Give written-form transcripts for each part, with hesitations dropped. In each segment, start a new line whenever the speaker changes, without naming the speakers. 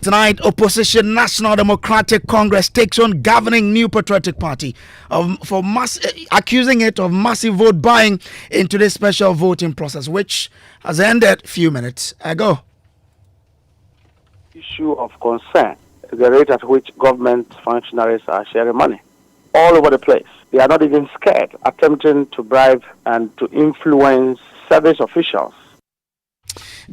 Tonight, opposition National Democratic Congress takes on governing New Patriotic Party accusing it of massive vote buying in today's special voting process, which has ended a few minutes ago.
Issue of concern is the rate at which government functionaries are sharing money all over the place. They are not even scared, attempting to bribe and to influence service officials.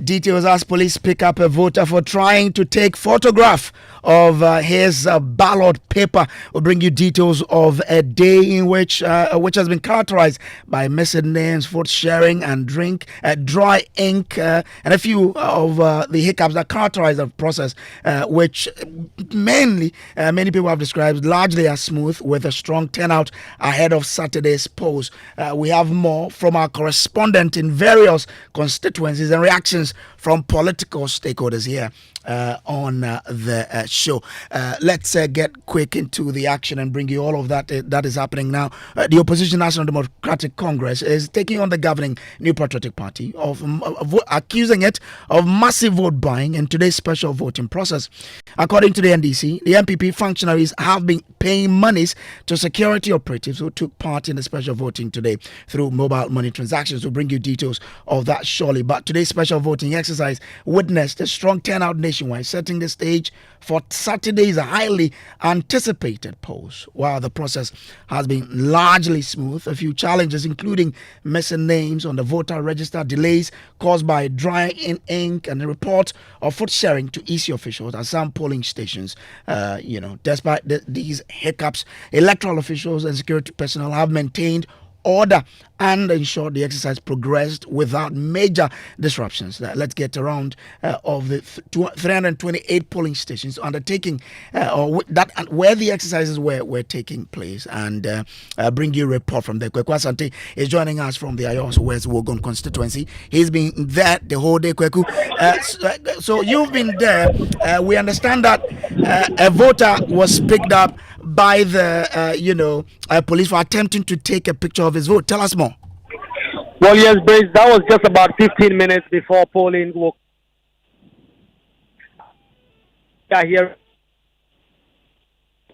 Details as police pick up a voter for trying to take photograph of his ballot paper. We'll bring you details of a day in which has been characterized by missing names, vote sharing, and dry ink, and a few of the hiccups that characterize the process, which many people have described largely as smooth, with a strong turnout ahead of Saturday's polls. We have more from our correspondent in various constituencies and reactions from political stakeholders here on the show. Let's get quick into the action and bring you all of that is happening now. The opposition National Democratic Congress is taking on the governing New Patriotic Party of accusing it of massive vote buying in today's special voting process. According to the NDC, the NPP functionaries have been paying monies to security operatives who took part in the special voting today through mobile money transactions. We'll bring you details of that shortly. But today's special voting exercise witnessed a strong turnout nationwide, setting the stage for Saturday's highly anticipated polls. While the process has been largely smooth, a few challenges, including missing names on the voter register, delays caused by dry in ink, and a report of vote sharing to EC officials at some polling stations. Despite these hiccups, electoral officials and security personnel have maintained order and ensure the exercise progressed without major disruptions. Let's get around of the 328 polling stations undertaking where the exercises were taking place, and bring you a report from there. Kweku Asante is joining us from the Ayos West Wogon constituency. He's been there the whole day, Kweku. So you've been there. We understand that a voter was picked up by the police for attempting to take a picture of his vote. Tell us more.
Well, yes, Brace, that was just about 15 minutes before polling. Here,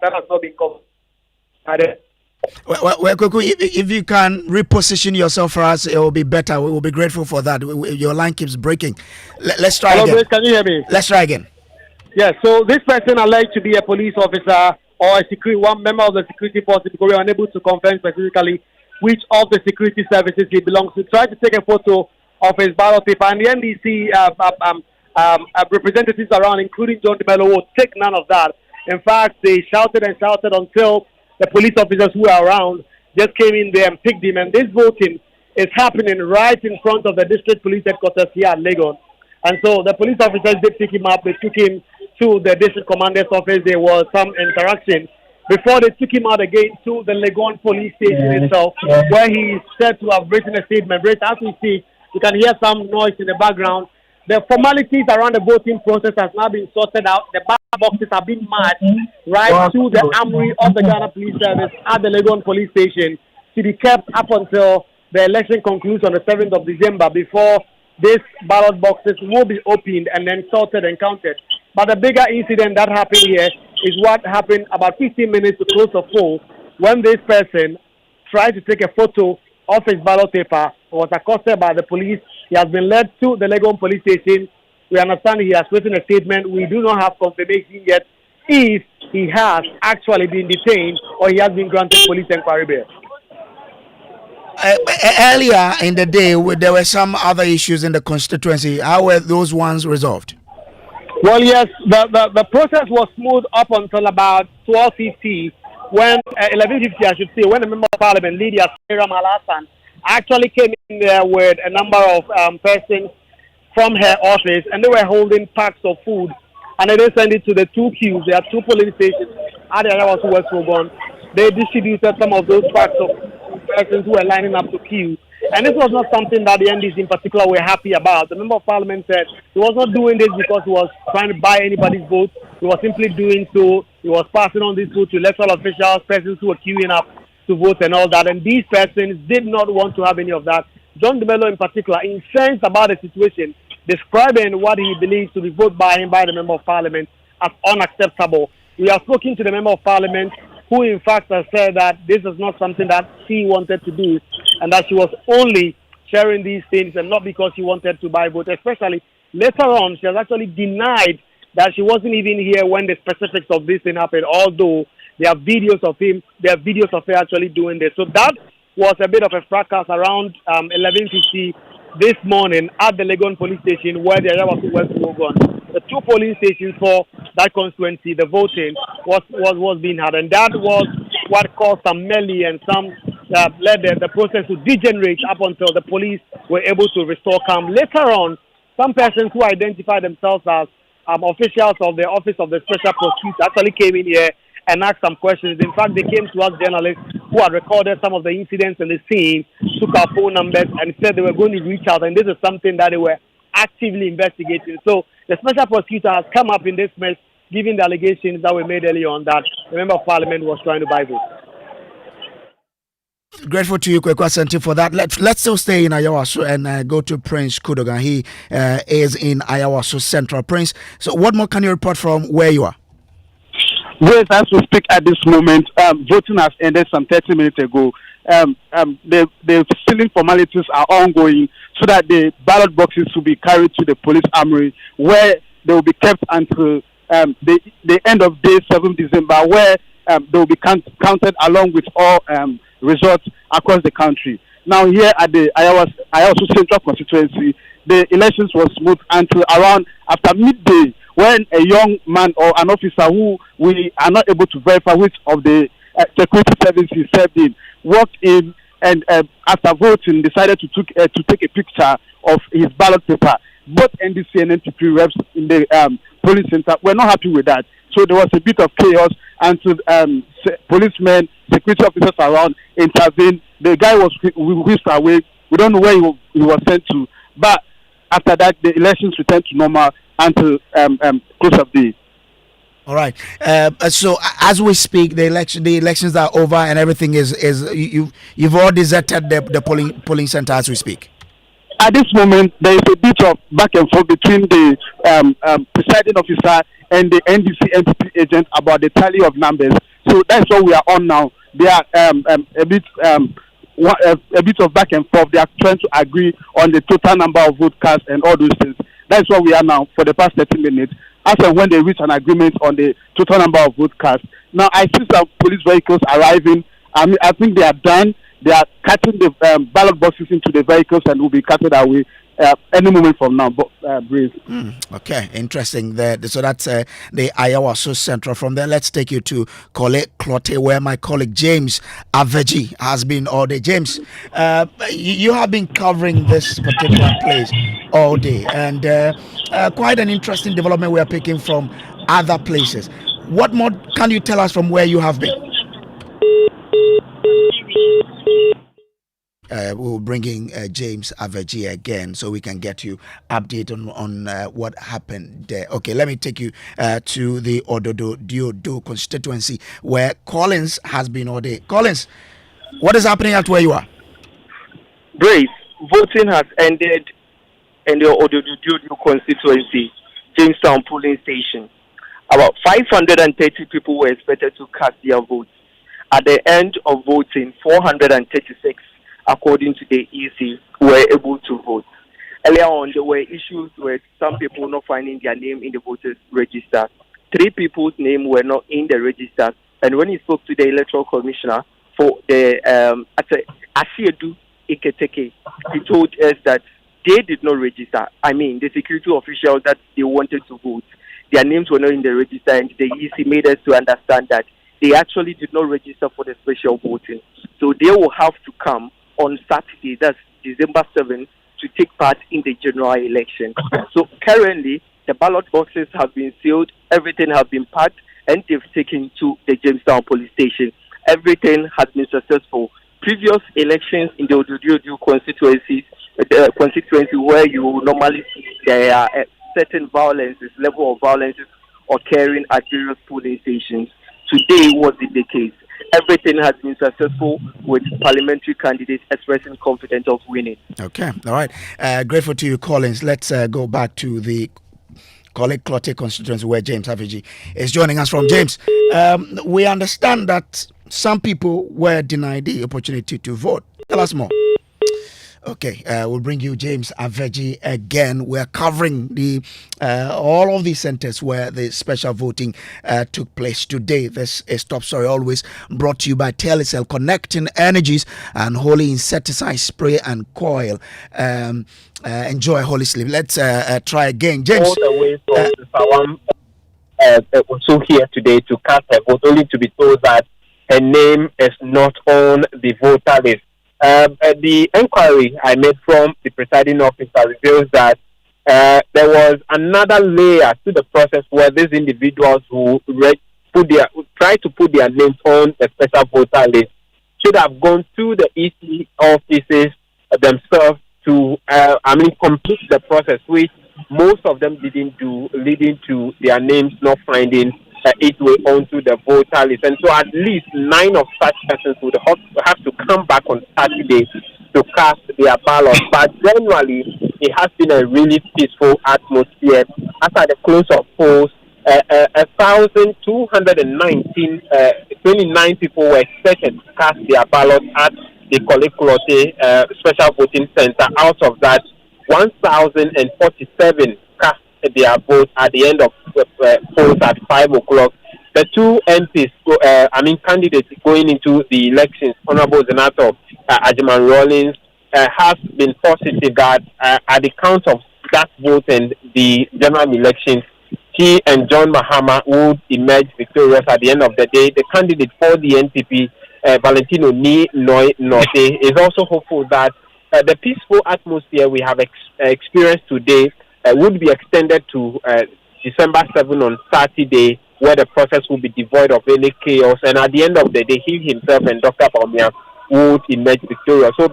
that has not been covered.
Well, if you can reposition yourself for us, it will be better. We will be grateful for that. Your line keeps breaking. Let's try again.
Brace, can you hear me?
Let's try again.
Yes, so this person alleged to be a police officer or one member of the security force, because we are unable to confirm specifically which of the security services he belongs to, tried to take a photo of his ballot paper, and the NDC representatives around, including John DeMello, would take none of that. In fact, they shouted and shouted until the police officers who were around just came in there and picked him. And this voting is happening right in front of the district police headquarters here at Legon. And so the police officers did pick him up. They took him to the district commander's office. There was some interaction before they took him out again to the Legon police station itself, where he is said to have written a statement. As we see, you can hear some noise in the background. The formalities around the voting process has now been sorted out. The ballot boxes have been marched right to the armory of the Ghana Police Service at the Legon police station to be kept up until the election concludes on the 7th of December, before these ballot boxes will be opened and then sorted and counted. But the bigger incident that happened here is what happened about 15 minutes to close the poll, when this person tried to take a photo of his ballot paper, was accosted by the police. He has been led to the Legon police station. We understand he has written a statement. We do not have confirmation yet if he has actually been detained or he has been granted police inquiry bail.
Earlier in the day, there were some other issues in the constituency. How were those ones resolved?
Well, yes, the process was smooth up until about 12:50, when 11:50, I should say, when the member of parliament, Lydia Sarah Malasan, actually came in there with a number of persons from her office, and they were holding packs of food, and they sent it to the two queues. There are two polling stations at the Ayos West Wogon. They distributed some of those packs of persons who were lining up to queue. And this was not something that the NDC in particular were happy about. The member of parliament said he was not doing this because he was trying to buy anybody's vote. He was simply doing so. He was passing on this vote to electoral officials, persons who were queuing up to vote and all that. And these persons did not want to have any of that. John DeMello in particular, incensed about the situation, describing what he believes to be vote buying by the member of parliament, as unacceptable. We have spoken to the Member of Parliament, who in fact has said that this is not something that she wanted to do, and that she was only sharing these things and not because she wanted to buy votes. Especially later on, she has actually denied that she wasn't even here when the specifics of this thing happened, although there are videos of her actually doing this. So that was a bit of a fracas around 11:50 this morning at the Legon police station, where the Ayawaso West Legon, the two polling stations for that constituency, the voting was being had, and that was what caused some melee and some led the process to degenerate up until the police were able to restore calm. Later on, some persons who identified themselves as officials of the Office of the Special Prosecutor actually came in here and asked some questions. In fact, they came to us journalists who had recorded some of the incidents in the scene, took our phone numbers, and said they were going to reach out. And this is something that they were actively investigating. So the Special Prosecutor has come up in this mess, given the allegations that were made earlier on that the Member of Parliament was trying to buy votes.
Grateful to you, Kwekwa Asante, for that. Let's still stay in Ayawaso and go to Prince Kudogan. He is in Ayawaso Central. Prince, so what more can you report from where you are?
Yes, as we speak at this moment, voting has ended some 30 minutes ago. The sealing formalities are ongoing so that the ballot boxes will be carried to the police armory, where they will be kept until the end of day 7 December, where they will be counted along with all results across the country. Now, here at the Ayawaso Central constituency, the elections was smooth until around after midday, when a young man or an officer who we are not able to verify which of the security services served in walked in and after voting decided to take a picture of his ballot paper. Both NDC and NPP reps in the polling center were not happy with that. So there was a bit of chaos until policemen, security officers around intervened. The guy was whisked away. We don't know where he was sent to. But after that, the elections returned to normal until close of day.
All right. So as we speak, the elections are over and everything is you've all deserted the polling center as we speak.
At this moment, there is a bit of back and forth between the presiding officer and the NDC NPP agent about the tally of numbers. So that's what we are on now. They are a bit of back and forth. They are trying to agree on the total number of vote cast and all those things. That's what we are now for the past 30 minutes. As and when they reach an agreement on the total number of vote cast. Now I see some police vehicles arriving. I think they are done. They are cutting the ballot boxes into the vehicles and will be carted away any moment from now. Breeze.
Okay, interesting. So that's the Ayawaso Central. From there, let's take you to Korle, Klottey, where my colleague James Aveji has been all day. James, you have been covering this particular place all day, and quite an interesting development we are picking from other places. What more can you tell us from where you have been? We'll bring in James Aveji again so we can get you update on what happened there. Okay, let me take you to the Ododo Diodo constituency where Collins has been all day. Collins, what is happening at where you are?
Brace, voting has ended in the Ododo Diodo constituency, Jamestown polling station. About 530 people were expected to cast their votes. At the end of voting, 436, according to the EC, were able to vote. Earlier on, there were issues with some people not finding their name in the voters' register. 3 people's names were not in the register. And when he spoke to the electoral commissioner for the Asiedu Iketeke, he told us that they did not register. I mean, the security officials that they wanted to vote, their names were not in the register, and the EC made us to understand that they actually did not register for the special voting. So they will have to come on Saturday, that's December 7th, to take part in the general election. So currently, the ballot boxes have been sealed, everything has been packed, and they've taken to the Jamestown police station. Everything has been successful. Previous elections in the Ododo constituency where you normally see there are certain violences, level of violences occurring at various polling stations. Today wasn't the case. Everything has been successful with parliamentary candidates expressing confidence of winning.
Okay, all right. Grateful to you, Collins. Let's go back to the Korle Klottey constituency, where James Aveji is joining us from. James, we understand that some people were denied the opportunity to vote. Tell us more. Okay, we'll bring you James Aveji again. We're covering the all of the centers where the special voting took place today. This is Top Story, always brought to you by Telecel, connecting energies and Holy Insecticide Spray and Coil. Enjoy Holy Sleep. Let's try again. James.
All the way from Sawam, also here today to cast her vote, only to be told that her name is not on the voter list. The inquiry I made from the presiding officer reveals that there was another layer to the process where these individuals who try to put their names on the special voter list should have gone to the EC offices themselves to, complete the process, which most of them didn't do, leading to their names not finding its way onto the voter list. And so at least 9 of such persons would have to come back on Saturday to cast their ballot. But generally, it has been a really peaceful atmosphere. As at the close of polls, 1,229 people were expected to cast their ballot at the Korle Klottey Special Voting Center. Out of that, 1,047 cast their vote at the end of polls at 5 o'clock. The two MPs, candidates going into the elections, Honorable Senator Ajiman Rawlings, has been positive that at the count of that vote and the general elections, he and John Mahama would emerge victorious at the end of the day. The candidate for the NPP, Valentino Norte, is also hopeful that the peaceful atmosphere we have experienced today would be extended to December 7 on Saturday, where the process will be devoid of any chaos. And at the end of the day, he himself and Dr. Bawumia would emerge victorious. So,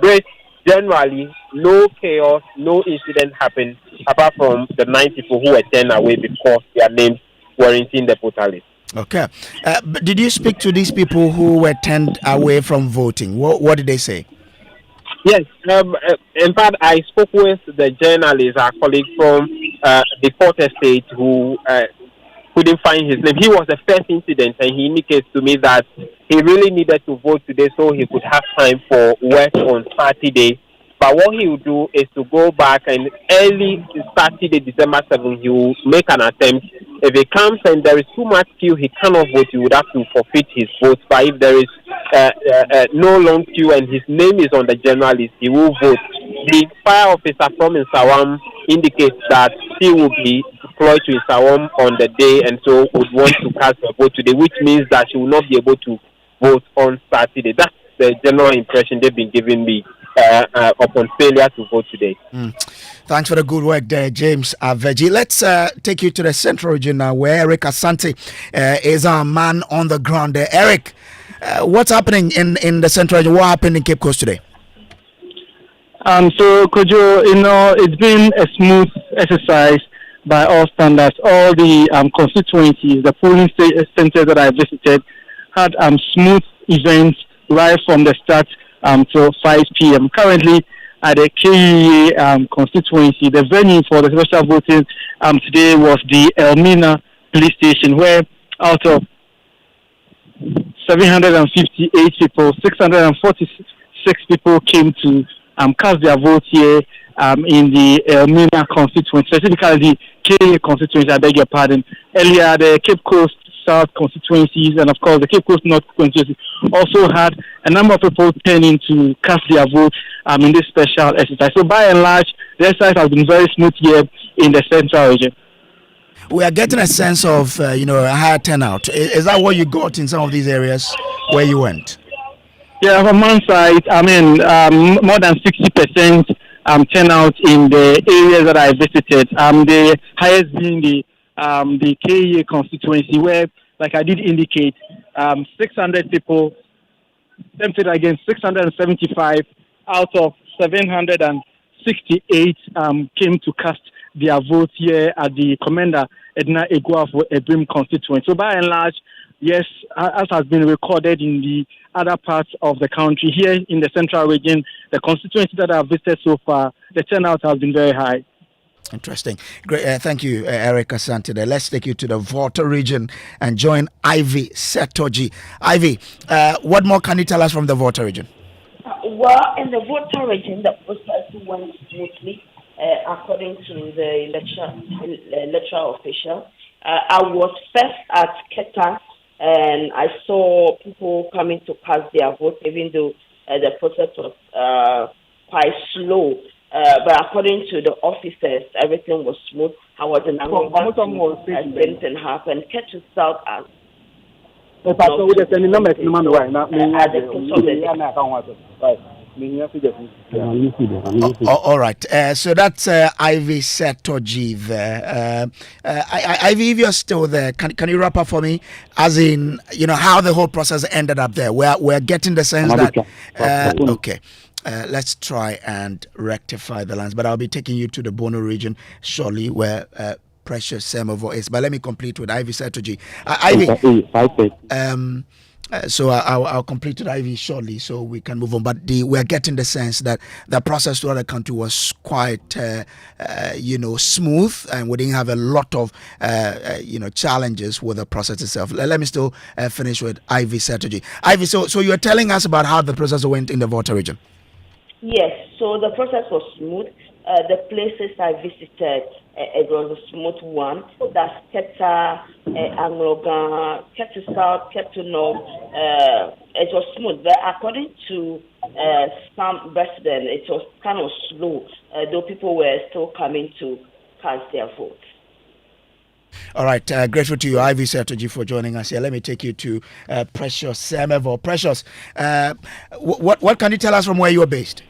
generally, no chaos, no incident happened, apart from the 9 people who were turned away because their names weren't in the voter list.
Okay. But did you speak to these people who were turned away from voting? What did they say?
Yes. In fact, I spoke with the journalist, our colleague from the Port Estate, who couldn't find his name. He was the first incident, and he indicates to me that he really needed to vote today so he could have time for work on Saturday. But what he will do is to go back, and early Saturday, December 7th, he will make an attempt. If he comes and there is too much queue, he cannot vote. He would have to forfeit his vote. But if there is no long queue and his name is on the general list, he will vote. The fire officer from Nsawam indicates that he will be deployed to Nsawam on the day, and so would want to cast a vote today, which means that she will not be able to vote on Saturday. That's the general impression they've been giving me upon failure to vote today.
Thanks for the good work there, James Aveji. Let's take you to the central region now, where Eric Asante is our man on the ground there. Eric, what's happening in the central region? What happened in Cape Coast today?
So, Kojo, it's been a smooth exercise by all standards. All the constituencies, the polling centers that I visited, had smooth events right from the start till 5 p.m. Currently, at the KEA constituency, the venue for the special voting today was the Elmina police station, where out of 758 people, 646 people came to cast their vote here in the Elmina constituency, specifically the KEA constituency, I beg your pardon. Earlier, the Cape Coast South constituencies and, of course, the Cape Coast North constituency also had a number of people turning to cast their vote in this special exercise. So, by and large, the exercise has been very smooth here in the central region.
We are getting a sense of, a higher turnout. Is that what you got in some of these areas where you went?
Yeah, from one side, more than 60% turnout in the areas that I visited. The highest being the KEA constituency, where, like I did indicate, 600 people tempted against 675 out of 768 came to cast their vote here at the Commander Edna Eguafo Ebrim constituency. So by and large, yes, as has been recorded in the other parts of the country, here in the central region, the constituency that I've visited so far, the turnout has been very high.
Interesting. Great. Thank you, Eric Ashanti. Let's take you to the Volta region and join Ivy Setoji. Ivy, what more can you tell us from the Volta region?
Well, in the Volta region, the process went smoothly, according to the electoral official. I was first at Keta, and I saw people coming to cast their vote, even though the process was quite slow. But according to the officers, everything was smooth. I was in Angola, anything happened. Keta South as
all right. So that's Ivy Setoji there. Ivy, if you're still there, can you wrap up for me? As in, how the whole process ended up there. We're getting the sense that okay. Let's try and rectify the lines, but I'll be taking you to the Bono region shortly, where Precious Semovo is. But let me complete with Ivy Setoji. Ivy, so I'll complete with Ivy shortly, so we can move on. But we're getting the sense that the process throughout the country was quite, smooth, and we didn't have a lot of, challenges with the process itself. Let me still finish with Ivy Setoji. Ivy, so you're telling us about how the process went in the Volta region.
Yes, so the process was smooth. The places I visited, it was a smooth one. That's Keta, Anglogan, Keta South, Keta North. It was smooth. But according to some residents, it was kind of slow, though people were still coming to cast their votes.
All right, grateful to you, Ivy Setoji, for joining us here. Let me take you to Precious Semevo. Precious, what can you tell us from where you are based?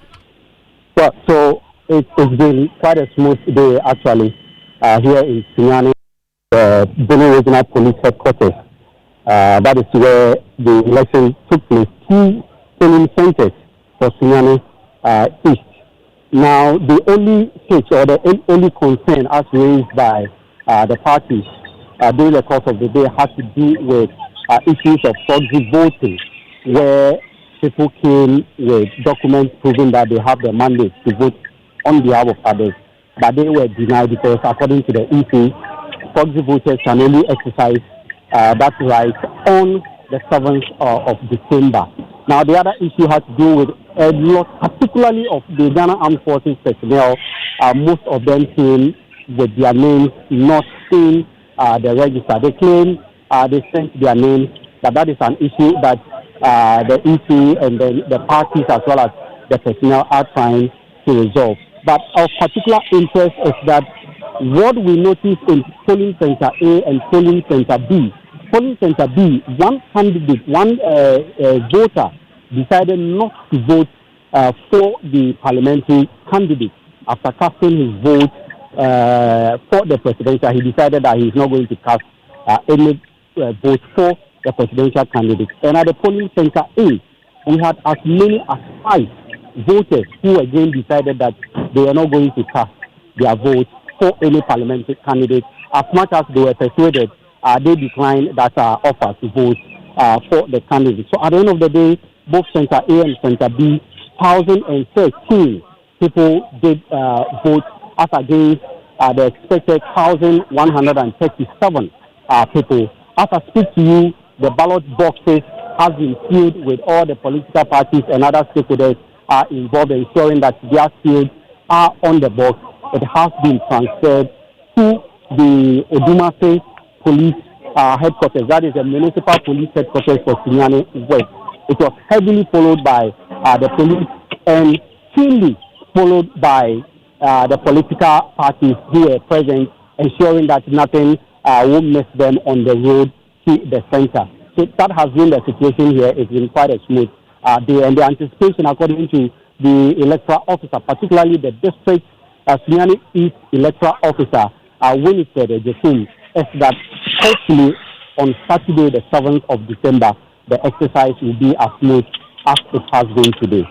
Well, so it's been quite a smooth day, actually, here in Sinyani, Bono Regional Police Headquarters. That is where the election took place. 2 polling centers for Sinyani East. Now, the only hitch or the only concern as raised by the parties during the course of the day had to do with issues of proxy voting, where people came with documents proving that they have the mandate to vote on behalf of others, but they were denied because, according to the EC, proxy voters can only exercise that right on the 7th of December. Now, the other issue has to do with a lot, particularly of the Ghana Armed Forces personnel. Most of them came with their names not in the register. They claim they sent their names, but that is an issue that the EC and then the parties as well as the personnel are trying to resolve. But of particular interest is that what we noticed in polling center A and polling center B. Polling center B, one candidate, one voter decided not to vote for the parliamentary candidate. After casting his vote for the presidential, he decided that he's not going to cast any vote for the presidential candidate. And at the polling center A, we had as many as 5 voters who again decided that they are not going to cast their vote for any parliamentary candidate. As much as they were persuaded, they declined that offer to vote for the candidate. So at the end of the day, both Center A and Center B, 1,013 people did vote as against the expected 1,137 people. As I speak to you, the ballot boxes have been filled with all the political parties and other stakeholders are involved, ensuring that their fields are on the box. It has been transferred to the Odumase Police headquarters. That is the municipal police headquarters for Sinyani West. It was heavily followed by the police and keenly followed by the political parties who were present, ensuring that nothing will miss them on the road to the center. So that has been the situation here. It's been quite a smooth day, and the anticipation, according to the electoral officer, particularly the district Sinyani East electoral officer, Winifred Ejefum, is that hopefully on Saturday, the 7th of December, the exercise will be as smooth as it has been today.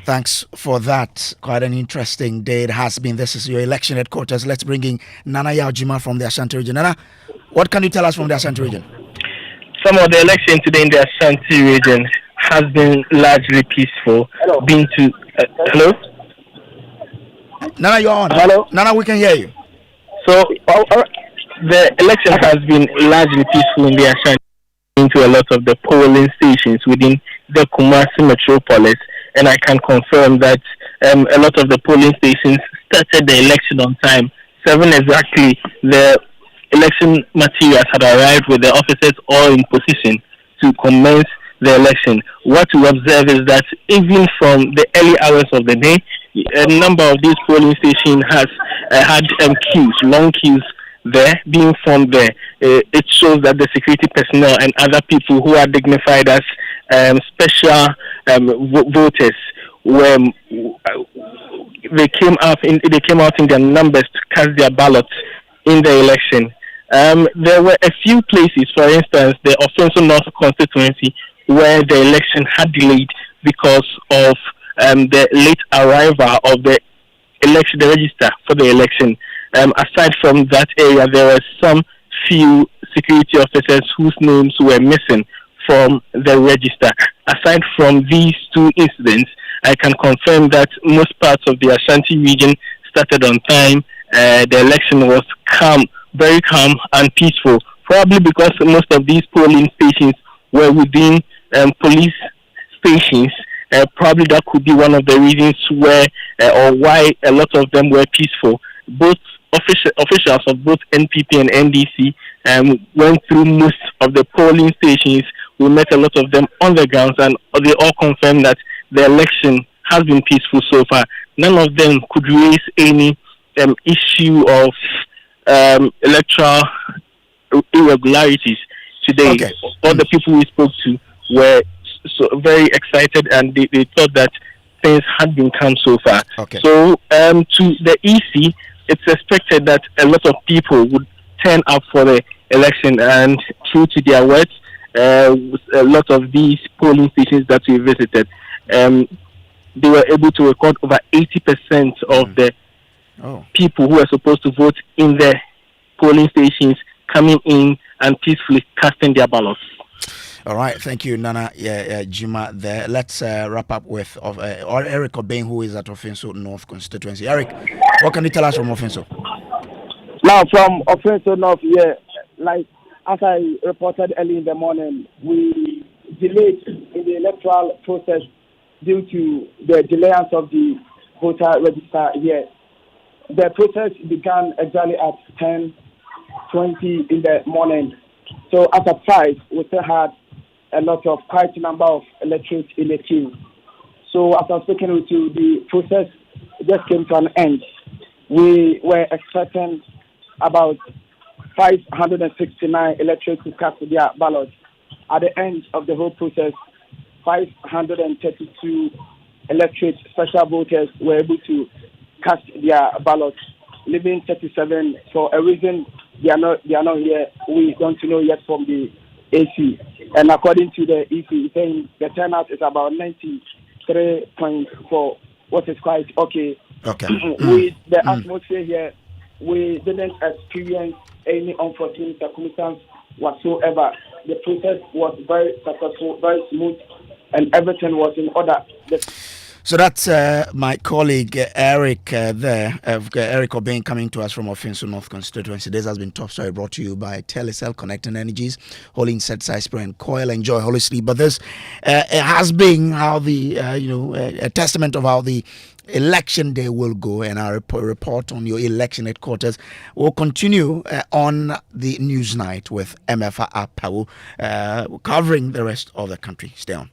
Thanks for that. Quite an interesting day it has been. This is your election headquarters. Let's bring in Nana Yaujima from the Ashanti region. Nana, what can you tell us from the Ashanti region?
Some of the election today in the Ashanti region has been largely peaceful.
Hello? Nana, you're on.
Hello.
Nana, we can hear you.
So the election has been largely peaceful in the Ashanti, into a lot of the polling stations within the Kumasi metropolis, and I can confirm that a lot of the polling stations started the election on time. 7 exactly, the election materials had arrived with the officers all in position to commence the election. What we observe is that even from the early hours of the day, a number of these polling stations has had queues, long queues there being formed there. It shows that the security personnel and other people who are dignified as special voters were they came out in their numbers to cast their ballots in the election. There were a few places, for instance, the Offenso North constituency, where the election had delayed because of the late arrival of the register for the election. Aside from that area, there were some few security officers whose names were missing from the register. Aside from these two incidents, I can confirm that most parts of the Ashanti region started on time. The election was calm, very calm and peaceful, probably because most of these polling stations were within police stations. Probably that could be one of the reasons where or why a lot of them were peaceful. Both officials of both NPP and NDC went through most of the polling stations. We met a lot of them on the grounds, and they all confirmed that the election has been peaceful so far. None of them could raise any issue of electoral irregularities today.
Okay.
All the people we spoke to were very excited, and they thought that things had been calm so far.
Okay.
So to the EC, it's expected that a lot of people would turn up for the election, and true to their words, a lot of these polling stations that we visited, they were able to record over 80% of the people who were supposed to vote in the polling stations coming in and peacefully casting their ballots.
All right, thank you, Nana Jima. There, let's wrap up with Eric Obeng, who is at Offenso North constituency. Eric, what can you tell us from Offenso?
Now, from Offenso North, like as I reported early in the morning, we delayed in the electoral process due to the delayance of the voter register here. The process began exactly at 10:20 in the morning. So as at 5, we still had quite a number of electorates in the queue. So as I was speaking with you, the process just came to an end. We were expecting about 569 electorates to cast their ballots. At the end of the whole process, 532 electorates, special voters, were able to cast their ballots, leaving 37 for a reason they are not here. We don't know yet from the AC. And according to the EC, saying the turnout is about 93.4, what is quite okay.
Okay.
With the atmosphere here, we didn't experience any unforeseen circumstance whatsoever. The process was very successful, very smooth, and everything was in order.
So that's my colleague Eric Eric Obeng, coming to us from Offenso North constituency. This has been Top Story, brought to you by Telecel Connecting Energies, Holy Insecticide Spray and Korle. Enjoy Holy Sleep. But this has been how the a testament of how the election day will go, and our report on your election headquarters will continue on the Newsnight with MFA Apawu, covering the rest of the country. Stay on.